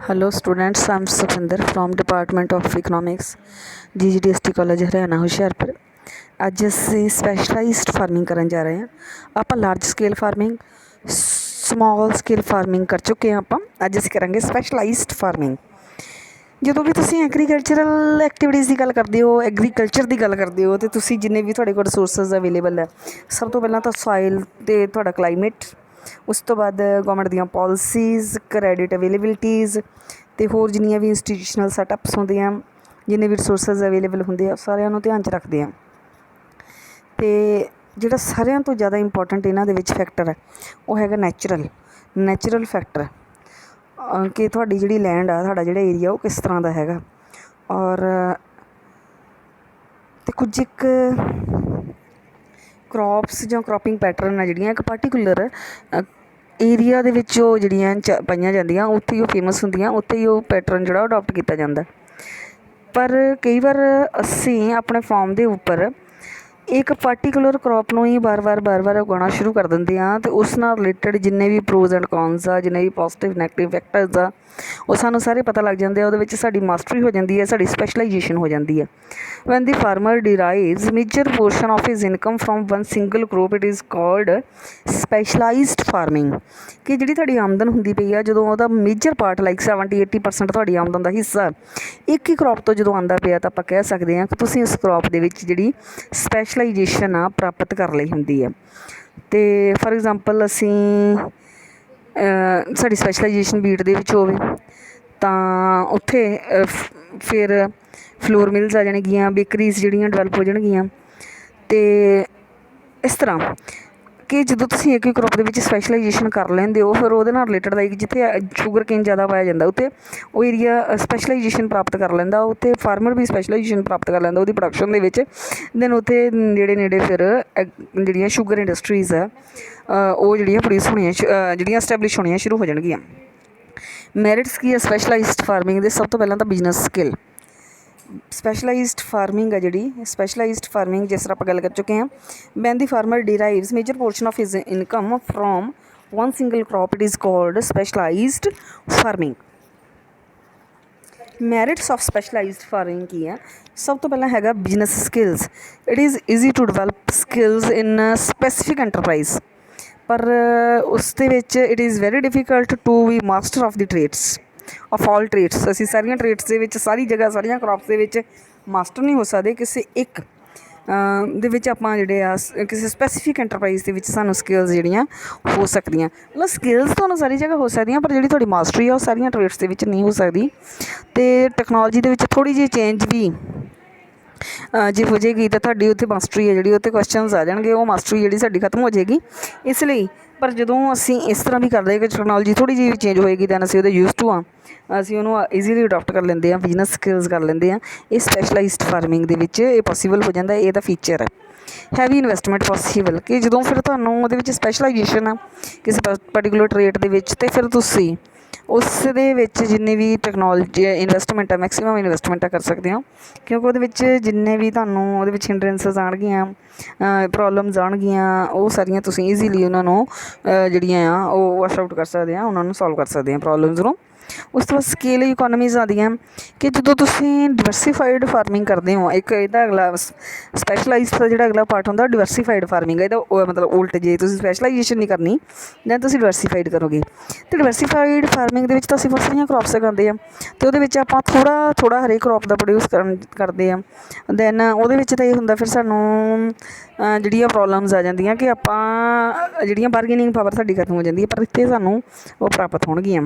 Hello students, I'm Supinder from Department of Economics, GGDST College Haryana Hoshiarpur. ਅੱਜ ਅਸੀਂ specialised farming ਕਰਨ ਜਾ ਰਹੇ ਹਾਂ। ਆਪਾਂ large scale farming, small scale farming ਕਰ ਚੁੱਕੇ ਹਾਂ। ਆਪਾਂ ਅੱਜ ਅਸੀਂ ਕਰਾਂਗੇ ਸਪੈਸ਼ਲਾਈਜ਼ਡ ਫਾਰਮਿੰਗ। ਜਦੋਂ ਵੀ ਤੁਸੀਂ ਐਗਰੀਕਲਚਰਲ ਐਕਟੀਵਿਟੀਜ਼ ਦੀ ਗੱਲ ਕਰਦੇ ਹੋ, ਐਗਰੀਕਲਚਰ ਦੀ ਗੱਲ ਕਰਦੇ ਹੋ, ਅਤੇ ਤੁਸੀਂ ਜਿੰਨੇ ਵੀ ਤੁਹਾਡੇ ਕੋਲ ਰਿਸੋਰਸਿਸ ਅਵੇਲੇਬਲ ਹੈ, ਸਭ ਤੋਂ ਪਹਿਲਾਂ ਤਾਂ ਸੋਇਲ ਅਤੇ ਤੁਹਾਡਾ ਕਲਾਈਮੇਟ, ਉਸ ਤੋਂ ਬਾਅਦ ਗੌਰਮੈਂਟ ਦੀਆਂ ਪੋਲਿਸੀਜ਼, ਕ੍ਰੈਡਿਟ ਅਵੇਲੇਬਿਲਿਟੀਜ਼, ਅਤੇ ਹੋਰ ਜਿੰਨੀਆਂ ਵੀ ਇੰਸਟੀਟਿਊਸ਼ਨਲ ਸੈਟਅਪਸ ਹੁੰਦੀਆਂ, ਜਿੰਨੇ ਵੀ ਰਿਸੋਰਸਿਸ ਅਵੇਲੇਬਲ ਹੁੰਦੇ ਆ, ਸਾਰਿਆਂ ਨੂੰ ਧਿਆਨ 'ਚ ਰੱਖਦੇ ਹਾਂ। ਅਤੇ ਜਿਹੜਾ ਸਾਰਿਆਂ ਤੋਂ ਜ਼ਿਆਦਾ ਇੰਪੋਰਟੈਂਟ ਇਹਨਾਂ ਦੇ ਵਿੱਚ ਫੈਕਟਰ ਹੈ, ਉਹ ਹੈਗਾ ਨੈਚੁਰਲ ਫੈਕਟਰ, ਕਿ ਤੁਹਾਡੀ ਜਿਹੜੀ ਲੈਂਡ ਆ, ਤੁਹਾਡਾ ਜਿਹੜਾ ਏਰੀਆ, ਉਹ ਕਿਸ ਤਰ੍ਹਾਂ ਦਾ ਹੈਗਾ। ਔਰ ਅਤੇ ਕੁਝ ਇੱਕ ਕਰੋਪਸ ਜਾਂ ਕ੍ਰੋਪਿੰਗ ਪੈਟਰਨ ਆ ਜਿਹੜੀਆਂ ਇੱਕ ਪਾਰਟੀਕੂਲਰ ਏਰੀਆ ਦੇ ਵਿੱਚ ਉਹ ਜਿਹੜੀਆਂ ਪਾਈਆਂ ਜਾਂਦੀਆਂ, ਉੱਥੇ ਹੀ ਉਹ ਫੇਮਸ ਹੁੰਦੀਆਂ, ਉੱਥੇ ਹੀ ਉਹ ਪੈਟਰਨ ਜਿਹੜਾ ਅਡੋਪਟ ਕੀਤਾ ਜਾਂਦਾ। ਪਰ ਕਈ ਵਾਰ ਅਸੀਂ ਆਪਣੇ ਫਾਰਮ ਦੇ ਉੱਪਰ ਇੱਕ ਪਾਰਟੀਕੂਲਰ ਕਰੋਪ ਨੂੰ ਹੀ ਵਾਰ-ਵਾਰ ਉਗਾਉਣਾ ਸ਼ੁਰੂ ਕਰ ਦਿੰਦੇ ਹਾਂ, ਅਤੇ ਉਸ ਨਾਲ ਰਿਲੇਟਡ ਜਿੰਨੇ ਵੀ ਪ੍ਰੋਜ਼ ਐਂਡ ਕੌਨਸ ਆ, ਜਿੰਨੇ ਵੀ ਪੋਜ਼ੀਟਿਵ ਨੈਗੇਟਿਵ ਫੈਕਟਰਸ ਆ, ਉਹ ਸਾਨੂੰ ਸਾਰੇ ਪਤਾ ਲੱਗ ਜਾਂਦੇ ਆ। ਉਹਦੇ ਵਿੱਚ ਸਾਡੀ ਮਾਸਟਰੀ ਹੋ ਜਾਂਦੀ ਹੈ, ਸਾਡੀ ਸਪੈਸ਼ਲਾਈਜੇਸ਼ਨ ਹੋ ਜਾਂਦੀ ਹੈ। When the farmer derives major portion of his income from one single crop, it is called specialised farming. ਕਿ ਜਿਹੜੀ ਤੁਹਾਡੀ ਆਮਦਨ ਹੁੰਦੀ ਪਈ ਆ, ਜਦੋਂ ਉਹਦਾ ਮੇਜਰ ਪਾਰਟ ਲਾਈਕ 70-80% ਤੁਹਾਡੀ ਆਮਦਨ ਦਾ ਹਿੱਸਾ ਇੱਕ ਹੀ ਕਰੋਪ ਤੋਂ ਜਦੋਂ ਆਉਂਦਾ ਪਿਆ, ਤਾਂ ਆਪਾਂ ਕਹਿ ਸਕਦੇ ਹਾਂ ਕਿ ਤੁਸੀਂ ਉਸ ਕਰੋਪ ਦੇ ਵਿੱਚ ਜਿਹੜੀ ਸਪੈਸ਼ਲਾਈਜੇਸ਼ਨ ਆ ਪ੍ਰਾਪਤ ਕਰ ਲਈ ਹੁੰਦੀ ਹੈ। ਅਤੇ ਫਾਰ ਐਗਜ਼ਾਮਪਲ ਅਸੀਂ ਸਾਡੀ ਸਪੈਸ਼ਲਾਈਜੇਸ਼ਨ ਬੀਟ ਦੇ ਵਿੱਚ ਹੋਵੇ, ਤਾਂ ਉੱਥੇ ਫਿਰ ਫਲੋਰ ਮਿਲਸ ਆ ਜਾਣਗੀਆਂ, ਬੇਕਰੀਜ਼ ਜਿਹੜੀਆਂ ਡਿਵੈਲਪ ਹੋ ਜਾਣਗੀਆਂ। ਅਤੇ ਇਸ ਤਰ੍ਹਾਂ ਕਿ ਜਦੋਂ ਤੁਸੀਂ ਇੱਕ ਕਰੋਪ ਦੇ ਵਿੱਚ ਸਪੈਸ਼ਲਾਈਜੇਸ਼ਨ ਕਰ ਲੈਂਦੇ ਹੋ, ਫਿਰ ਉਹਦੇ ਨਾਲ ਰਿਲੇਟਡ ਲਾਈਕ ਜਿੱਥੇ ਸ਼ੂਗਰ ਕੇਨ ਜ਼ਿਆਦਾ ਪਾਇਆ ਜਾਂਦਾ, ਉੱਥੇ ਉਹ ਏਰੀਆ ਸਪੈਸ਼ਲਾਈਜੇਸ਼ਨ ਪ੍ਰਾਪਤ ਕਰ ਲੈਂਦਾ, ਉੱਥੇ ਫਾਰਮਰ ਵੀ ਸਪੈਸ਼ਲਾਈਜੇਸ਼ਨ ਪ੍ਰਾਪਤ ਕਰ ਲੈਂਦਾ ਉਹਦੀ ਪ੍ਰੋਡਕਸ਼ਨ ਦੇ ਵਿੱਚ। ਦੈਨ ਉੱਥੇ ਨੇੜੇ ਫਿਰ ਜਿਹੜੀਆਂ ਸ਼ੂਗਰ ਇੰਡਸਟਰੀਜ਼ ਆ, ਉਹ ਜਿਹੜੀਆਂ ਪ੍ਰੋਡਿਊਸ ਹੋਣੀਆਂ, ਜਿਹੜੀਆਂ ਐਸਟੈਬਲਿਸ਼ ਹੋਣੀਆਂ ਸ਼ੁਰੂ ਹੋ ਜਾਣਗੀਆਂ। ਮੈਰਿਟਸ ਕੀ ਹੈ ਸਪੈਸ਼ਲਾਈਜ਼ਡ ਫਾਰਮਿੰਗ ਦੇ? ਸਭ ਤੋਂ ਪਹਿਲਾਂ ਤਾਂ ਬਿਜ਼ਨਸ ਸਕਿੱਲ। ਸਪੈਸ਼ਲਾਈਜ਼ਡ ਫਾਰਮਿੰਗ ਹੈ ਜਿਹੜੀ ਸਪੈਸ਼ਲਾਈਜ਼ਡ ਫਾਰਮਿੰਗ, ਜਿਸ ਤਰ੍ਹਾਂ ਆਪਾਂ ਗੱਲ ਕਰ ਚੁੱਕੇ ਹਾਂ, when the farmer derives major portion of his income from one single crop, it is called specialised farming. Merits of specialised farming ਕੀ ਹੈ? ਸਭ ਤੋਂ ਪਹਿਲਾਂ ਹੈਗਾ business skills. It is easy to develop skills in specific enterprise, ਪਰ ਉਸ ਦੇ ਵਿੱਚ it is very difficult to be master of the trades of all trades. ਅਸੀਂ ਸਾਰੀਆਂ ਟ੍ਰੇਡਸ ਦੇ ਵਿੱਚ, ਸਾਰੀ ਜਗ੍ਹਾ, ਸਾਰੀਆਂ ਕ੍ਰੋਪਸ ਦੇ ਵਿੱਚ ਮਾਸਟਰ ਨਹੀਂ ਹੋ ਸਕਦੇ। ਕਿਸੇ ਇੱਕ ਦੇ ਵਿੱਚ ਆਪਾਂ ਜਿਹੜੇ ਆ ਕਿਸੇ ਸਪੈਸੀਫਿਕ ਐਂਟਰਪ੍ਰਾਈਜ਼ ਦੇ ਵਿੱਚ ਸਾਨੂੰ ਸਕਿੱਲਸ ਜਿਹੜੀਆਂ ਹੋ ਸਕਦੀਆਂ। ਮਤਲਬ ਸਕਿੱਲਸ ਤੁਹਾਨੂੰ ਸਾਰੀ ਜਗ੍ਹਾ ਹੋ ਸਕਦੀਆਂ, ਪਰ ਜਿਹੜੀ ਤੁਹਾਡੀ ਮਾਸਟਰੀ ਆ ਉਹ ਸਾਰੀਆਂ ਟ੍ਰੇਡਸ ਦੇ ਵਿੱਚ ਨਹੀਂ ਹੋ ਸਕਦੀ। ਅਤੇ ਟੈਕਨੋਲੋਜੀ ਦੇ ਵਿੱਚ ਥੋੜ੍ਹੀ ਜਿਹੀ ਚੇਂਜ ਵੀ ਜੇ ਹੋ ਜਾਏਗੀ, ਤਾਂ ਤੁਹਾਡੀ ਉੱਥੇ ਮਾਸਟਰੀ ਹੈ ਜਿਹੜੀ, ਉੱਥੇ ਕੁਐਸਚਨਸ ਆ ਜਾਣਗੇ, ਉਹ ਮਾਸਟਰੀ ਜਿਹੜੀ ਸਾਡੀ ਖਤਮ ਹੋ ਜਾਏਗੀ। ਇਸ ਲਈ ਪਰ ਜਦੋਂ ਅਸੀਂ ਇਸ ਤਰ੍ਹਾਂ ਵੀ ਕਰਦੇ ਕਿ ਟੈਕਨੋਲੋਜੀ ਥੋੜ੍ਹੀ ਜਿਹੀ ਵੀ ਚੇਂਜ ਹੋਏਗੀ, ਤਾਂ ਅਸੀਂ ਉਹਦੇ ਯੂਜ਼ ਟੂ ਹਾਂ, ਅਸੀਂ ਉਹਨੂੰ ਈਜ਼ੀਲੀ ਅਡੋਪਟ ਕਰ ਲੈਂਦੇ ਹਾਂ, ਬਿਜ਼ਨਸ ਸਕਿੱਲਸ ਕਰ ਲੈਂਦੇ ਹਾਂ। ਇਹ ਸਪੈਸ਼ਲਾਈਜ਼ਡ ਫਾਰਮਿੰਗ ਦੇ ਵਿੱਚ ਇਹ ਪੋਸੀਬਲ ਹੋ ਜਾਂਦਾ, ਇਹਦਾ ਫੀਚਰ ਹੈ। ਹੈਵੀ ਇਨਵੈਸਟਮੈਂਟ ਪੋਸੀਬਲ, ਕਿ ਜਦੋਂ ਫਿਰ ਤੁਹਾਨੂੰ ਉਹਦੇ ਵਿੱਚ ਸਪੈਸ਼ਲਾਈਜੇਸ਼ਨ ਆ ਕਿਸੇ ਪਰਟੀਕੂਲਰ ਟ੍ਰੇਡ ਦੇ ਵਿੱਚ, ਅਤੇ ਫਿਰ ਤੁਸੀਂ ਉਸ ਦੇ ਵਿੱਚ ਜਿੰਨੀ ਵੀ ਟੈਕਨੋਲੋਜੀ ਇਨਵੈਸਟਮੈਂਟ ਆ, ਮੈਕਸੀਮਮ ਇਨਵੈਸਟਮੈਂਟ ਕਰ ਸਕਦੇ ਹੋ, ਕਿਉਂਕਿ ਉਹਦੇ ਵਿੱਚ ਜਿੰਨੇ ਵੀ ਤੁਹਾਨੂੰ ਉਹਦੇ ਵਿੱਚ ਹਿੰਡਰੈਂਸਸ ਆਉਣਗੀਆਂ, ਪ੍ਰੋਬਲਮਸ ਆਉਣਗੀਆਂ, ਉਹ ਸਾਰੀਆਂ ਤੁਸੀਂ ਈਜ਼ੀਲੀ ਉਹਨਾਂ ਨੂੰ ਜਿਹੜੀਆਂ ਆ ਉਹ ਵਾਸ਼ ਆਊਟ ਕਰ ਸਕਦੇ ਆ, ਉਹਨਾਂ ਨੂੰ ਸੋਲਵ ਕਰ ਸਕਦੇ ਆ ਪ੍ਰੋਬਲਮਸ ਨੂੰ। ਉਸ ਤੋਂ ਬਾਅਦ ਸਕੇਲ ਇਕੋਨਮੀਜ਼ ਆਉਂਦੀਆਂ, ਕਿ ਜਦੋਂ ਤੁਸੀਂ ਡਿਵਰਸੀਫਾਈਡ ਫਾਰਮਿੰਗ ਕਰਦੇ ਹੋ, ਇੱਕ ਇਹਦਾ ਅਗਲਾ ਸਪੈਸ਼ਲਾਈਜ਼ਡ ਦਾ ਜਿਹੜਾ ਅਗਲਾ ਪਾਰਟ ਹੁੰਦਾ ਡਿਵਰਸੀਫਾਈਡ ਫਾਰਮਿੰਗ, ਇਹਦਾ ਮਤਲਬ ਉਲਟ, ਜੇ ਤੁਸੀਂ ਸਪੈਸ਼ਲਾਈਜੇਸ਼ਨ ਨਹੀਂ ਕਰਨੀ ਜਾਂ ਤੁਸੀਂ ਡਿਵਰਸੀਫਾਈਡ ਕਰੋਗੇ। ਅਤੇ ਡਿਵਰਸੀਫਾਈਡ ਫਾਰਮਿੰਗ ਦੇ ਵਿੱਚ ਤਾਂ ਅਸੀਂ ਬਹੁਤ ਸਾਰੀਆਂ ਕ੍ਰੋਪਸ ਉਗਾਉਂਦੇ ਹਾਂ, ਅਤੇ ਉਹਦੇ ਵਿੱਚ ਆਪਾਂ ਥੋੜ੍ਹਾ ਹਰੇਕ ਕ੍ਰੋਪ ਦਾ ਪ੍ਰੋਡਿਊਸ ਕਰਦੇ ਹਾਂ। ਦੈਨ ਉਹਦੇ ਵਿੱਚ ਤਾਂ ਇਹ ਹੁੰਦਾ ਫਿਰ ਸਾਨੂੰ ਜਿਹੜੀਆਂ ਪ੍ਰੋਬਲਮਸ ਆ ਜਾਂਦੀਆਂ ਕਿ ਆਪਾਂ ਜਿਹੜੀਆਂ ਬਾਰਗੇਨਿੰਗ ਪਾਵਰ ਸਾਡੀ ਖਤਮ ਹੋ ਜਾਂਦੀ ਹੈ, ਪਰ ਇੱਥੇ ਸਾਨੂੰ ਉਹ ਪ੍ਰਾਪਤ ਹੋਣਗੀਆਂ।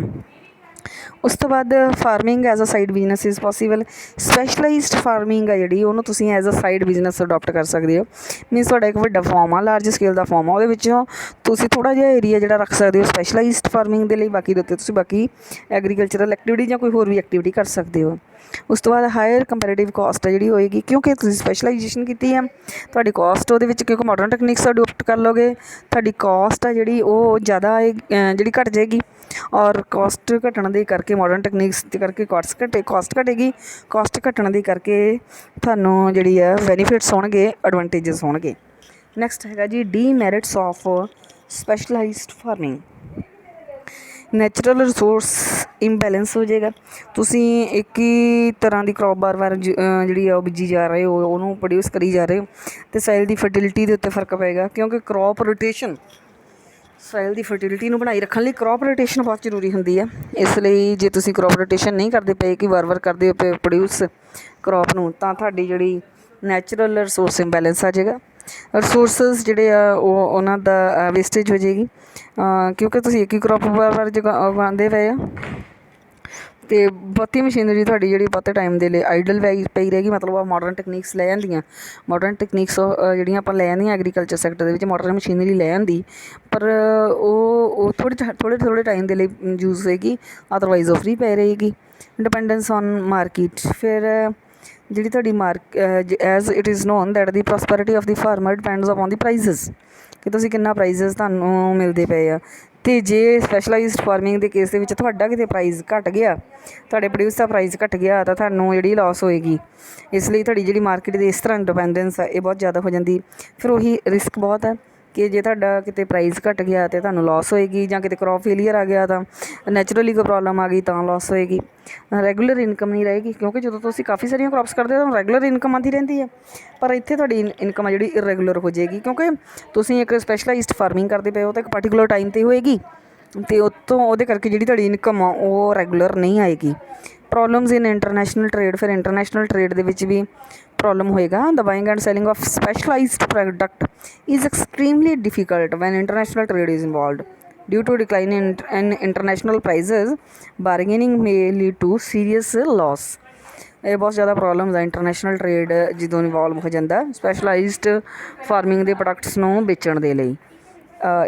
ਉਸ ਤੋਂ ਬਾਅਦ farming as a side business is possible. Specialized farming ਆ ਜਿਹੜੀ, ਉਹਨੂੰ ਤੁਸੀਂ as a side business adopt ਕਰ ਸਕਦੇ ਹੋ। ਮੀਨਸ ਤੁਹਾਡਾ ਇੱਕ ਵੱਡਾ ਫਾਰਮ ਆ, ਲਾਰਜ ਸਕੇਲ ਦਾ ਫਾਰਮ ਆ, ਉਹਦੇ ਵਿੱਚੋਂ ਤੁਸੀਂ ਥੋੜ੍ਹਾ ਜਿਹਾ ਏਰੀਆ ਜਿਹੜਾ ਰੱਖ ਸਕਦੇ ਹੋ ਸਪੈਸ਼ਲਾਈਜ਼ਡ ਫਾਰਮਿੰਗ ਦੇ ਲਈ, ਬਾਕੀ ਦੇ ਉੱਤੇ ਤੁਸੀਂ ਬਾਕੀ ਐਗਰੀਕਲਚਰਲ ਐਕਟੀਵਿਟੀ ਜਾਂ ਕੋਈ ਹੋਰ ਵੀ ਐਕਟੀਵਿਟੀ ਕਰ ਸਕਦੇ ਹੋ। ਉਸ ਤੋਂ ਬਾਅਦ ਹਾਇਰ ਕੰਪੈਰੇਟਿਵ ਕਾਸਟ ਜਿਹੜੀ ਹੋਏਗੀ, ਕਿਉਂਕਿ ਤੁਸੀਂ ਸਪੈਸ਼ਲਾਈਜੇਸ਼ਨ ਕੀਤੀ ਹੈ, ਤੁਹਾਡੀ ਕਾਸਟ ਉਹਦੇ ਵਿੱਚ, ਕਿਉਂਕਿ ਮਾਡਰਨ ਟੈਕਨੀਕਸ ਅਡੋਪਟ ਕਰ ਲਓਗੇ, ਤੁਹਾਡੀ ਕਾਸਟ ਆ ਜਿਹੜੀ ਉਹ ਜ਼ਿਆਦਾ ਜਿਹੜੀ ਘੱਟ ਜਾਏਗੀ। ਔਰ ਕਾਸਟ ਘਟਣ ਦੇ ਕਰਕੇ, ਮਾਡਰਨ ਟੈਕਨੀਕਸ ਦੇ ਕਰਕੇ ਕਾਸਟ ਘਟੇਗੀ। ਕਾਸਟ ਘਟਣ ਦੇ ਕਰਕੇ ਤੁਹਾਨੂੰ ਜਿਹੜੀ ਹੈ ਬੈਨੀਫਿਟਸ ਹੋਣਗੇ, ਐਡਵਾਂਟੇਜਸ ਹੋਣਗੇ। ਨੈਕਸਟ ਹੈਗਾ ਜੀ demerits of specialised farming. Natural resource imbalance ਹੋ ਜਾਏਗਾ। ਤੁਸੀਂ ਇੱਕ ਹੀ ਤਰ੍ਹਾਂ ਦੀ ਕ੍ਰੌਪ ਵਾਰ-ਵਾਰ ਜਿਹੜੀ ਆ ਉਹ ਬੀਜੀ ਜਾ ਰਹੇ ਹੋ, ਉਹਨੂੰ ਪ੍ਰੋਡਿਊਸ ਕਰੀ ਜਾ ਰਹੇ ਹੋ, ਅਤੇ ਸਾਇਲ ਦੀ ਫਰਟੀਲਿਟੀ ਦੇ ਉੱਤੇ ਫਰਕ ਪਏਗਾ, ਕਿਉਂਕਿ ਕ੍ਰੌਪ ਰੋਟੇਸ਼ਨ ਸਾਇਲ ਦੀ ਫਰਟੀਲਿਟੀ ਨੂੰ ਬਣਾਈ ਰੱਖਣ ਲਈ ਕ੍ਰੌਪ ਰੋਟੇਸ਼ਨ ਬਹੁਤ ਜ਼ਰੂਰੀ ਹੁੰਦੀ ਹੈ। ਇਸ ਲਈ ਜੇ ਤੁਸੀਂ ਕ੍ਰੌਪ ਰੋਟੇਸ਼ਨ ਨਹੀਂ ਕਰਦੇ ਪਏ ਕਿ ਵਾਰ-ਵਾਰ ਕਰਦੇ ਪਏ ਪ੍ਰੋਡਿਊਸ ਕ੍ਰੌਪ ਨੂੰ, ਤਾਂ ਤੁਹਾਡੀ ਜਿਹੜੀ ਨੈਚੁਰਲ ਰਿਸੋਰਸ ਇੰਬੈਲੈਂਸ ਆ ਜਾਏਗਾ। ਰਿਸੋਰਸਿਸ ਜਿਹੜੇ ਆ ਉਹ ਉਹਨਾਂ ਦਾ ਵੇਸਟੇਜ ਹੋ ਜਾਏਗੀ, ਕਿਉਂਕਿ ਤੁਸੀਂ ਇੱਕ ਹੀ ਕ੍ਰੌਪ ਵਾਰ-ਵਾਰ ਉਗਾਉਂਦੇ ਪਏ ਆ, ਅਤੇ ਬਹੁਤੀ ਮਸ਼ੀਨਰੀ ਤੁਹਾਡੀ ਜਿਹੜੀ ਬਹੁਤੇ ਟਾਈਮ ਦੇ ਲਈ ਆਈਡਲ ਪਈ ਰਹੇਗੀ। ਮਤਲਬ ਉਹ ਮਾਡਰਨ ਟੈਕਨੀਕਸ ਲੈ ਆਉਂਦੀਆਂ, ਮਾਡਰਨ ਟੈਕਨੀਕਸ ਜਿਹੜੀਆਂ ਆਪਾਂ ਲੈ ਆਉਂਦੀਆਂ ਐਗਰੀਕਲਚਰ ਸੈਕਟਰ ਦੇ ਵਿੱਚ ਮਾਡਰਨ ਮਸ਼ੀਨਰੀ ਲੈ ਆਉਂਦੀ, ਪਰ ਉਹ ਥੋੜ੍ਹੇ ਟਾਈਮ ਦੇ ਲਈ ਯੂਜ਼ ਹੋਏਗੀ, ਅਦਰਵਾਈਜ਼ ਉਹ ਫਰੀ ਪੈ ਰਹੇਗੀ। ਡਿਪੈਂਡੈਂਸ ਔਨ ਮਾਰਕੀਟ, ਫਿਰ ਜਿਹੜੀ ਤੁਹਾਡੀ as it is non that the prosperity of the farmer depends upon the prizes, ਕਿ ਤੁਸੀਂ ਕਿੰਨਾ ਪ੍ਰਾਈਜ਼ਸ ਤੁਹਾਨੂੰ ਮਿਲਦੇ ਪਏ ਆ। ਅਤੇ ਜੇ ਸਪੈਸ਼ਲਾਈਜ਼ਡ ਫਾਰਮਿੰਗ ਦੇ ਕੇਸ ਦੇ ਵਿੱਚ ਤੁਹਾਡਾ ਕਿਤੇ ਪ੍ਰਾਈਜ਼ ਘੱਟ ਗਿਆ, ਤੁਹਾਡੇ ਪ੍ਰੋਡਿਊਸ ਦਾ ਪ੍ਰਾਈਜ਼ ਘੱਟ ਗਿਆ, ਤਾਂ ਤੁਹਾਨੂੰ ਜਿਹੜੀ ਲਾਸ ਹੋਏਗੀ। ਇਸ ਲਈ ਤੁਹਾਡੀ ਜਿਹੜੀ ਮਾਰਕੀਟ ਦੇ ਇਸ ਤਰ੍ਹਾਂ ਡਿਪੈਂਡੈਂਸ ਹੈ ਇਹ ਬਹੁਤ ਜ਼ਿਆਦਾ ਹੋ ਜਾਂਦੀ। ਫਿਰ ਉਹੀ ਰਿਸਕ ਬਹੁਤ ਹੈ ਕਿ ਜੇ ਤੁਹਾਡਾ ਕਿਤੇ ਪ੍ਰਾਈਜ਼ ਘੱਟ ਗਿਆ ਤਾਂ ਤੁਹਾਨੂੰ ਲਾਸ ਹੋਏਗੀ, ਜਾਂ ਕਿਤੇ ਕ੍ਰੌਪ ਫੇਲੀਅਰ ਆ ਗਿਆ ਤਾਂ ਨੈਚੁਰਲੀ ਕੋਈ ਪ੍ਰੋਬਲਮ ਆ ਗਈ ਤਾਂ ਲਾਸ ਹੋਏਗੀ। ਰੈਗੂਲਰ ਇਨਕਮ ਨਹੀਂ ਰਹੇਗੀ, ਕਿਉਂਕਿ ਜਦੋਂ ਤੁਸੀਂ ਕਾਫੀ ਸਾਰੀਆਂ ਕ੍ਰੌਪਸ ਕਰਦੇ ਹੋ ਤਾਂ ਰੈਗੂਲਰ ਇਨਕਮ ਆਉਂਦੀ ਰਹਿੰਦੀ ਹੈ, ਪਰ ਇੱਥੇ ਤੁਹਾਡੀ ਇਨਕਮ ਆ ਜਿਹੜੀ ਇਰੈਗੂਲਰ ਹੋ ਜਾਏਗੀ, ਕਿਉਂਕਿ ਤੁਸੀਂ ਇੱਕ ਸਪੈਸ਼ਲਾਈਜ਼ਡ ਫਾਰਮਿੰਗ ਕਰਦੇ ਪਏ ਹੋ ਤਾਂ ਇੱਕ ਪਾਰਟੀਕੂਲਰ ਟਾਈਮ 'ਤੇ ਹੋਏਗੀ, ਅਤੇ ਉਹਦੇ ਕਰਕੇ ਜਿਹੜੀ ਤੁਹਾਡੀ ਇਨਕਮ ਆ ਉਹ ਰੈਗੂਲਰ ਨਹੀਂ ਆਏਗੀ। ਪ੍ਰੋਬਲਮਸ ਇਨ ਇੰਟਰਨੈਸ਼ਨਲ ਟਰੇਡ, ਫਿਰ ਇੰਟਰਨੈਸ਼ਨਲ ਟਰੇਡ ਦੇ ਵਿੱਚ ਵੀ ਪ੍ਰੋਬਲਮ ਹੋਏਗਾ। The buying and selling of specialised product is extremely difficult when international trade is involved due to decline in international prices. Bargaining may lead to serious loss. ਇਹ ਬਹੁਤ ਜ਼ਿਆਦਾ problems ਆ international trade ਜਦੋਂ involve ਹੋ ਜਾਂਦਾ specialised farming ਦੇ products ਨੂੰ ਵੇਚਣ ਦੇ ਲਈ।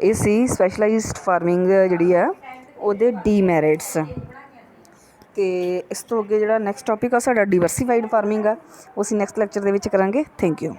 ਇਹ ਸੀ ਸਪੈਸ਼ਲਾਈਜ਼ਡ ਫਾਰਮਿੰਗ ਜਿਹੜੀ ਆ ਉਹਦੇ ਡੀਮੈਰਿਟਸ। ਅਤੇ ਇਸ ਤੋਂ ਅੱਗੇ ਜਿਹੜਾ ਨੈਕਸਟ ਟੋਪਿਕ ਆ ਸਾਡਾ ਡਿਵਰਸੀਫਾਈਡ ਫਾਰਮਿੰਗ ਆ, ਉਹ ਅਸੀਂ ਨੈਕਸਟ ਲੈਕਚਰ ਦੇ ਵਿੱਚ ਕਰਾਂਗੇ। Thank you.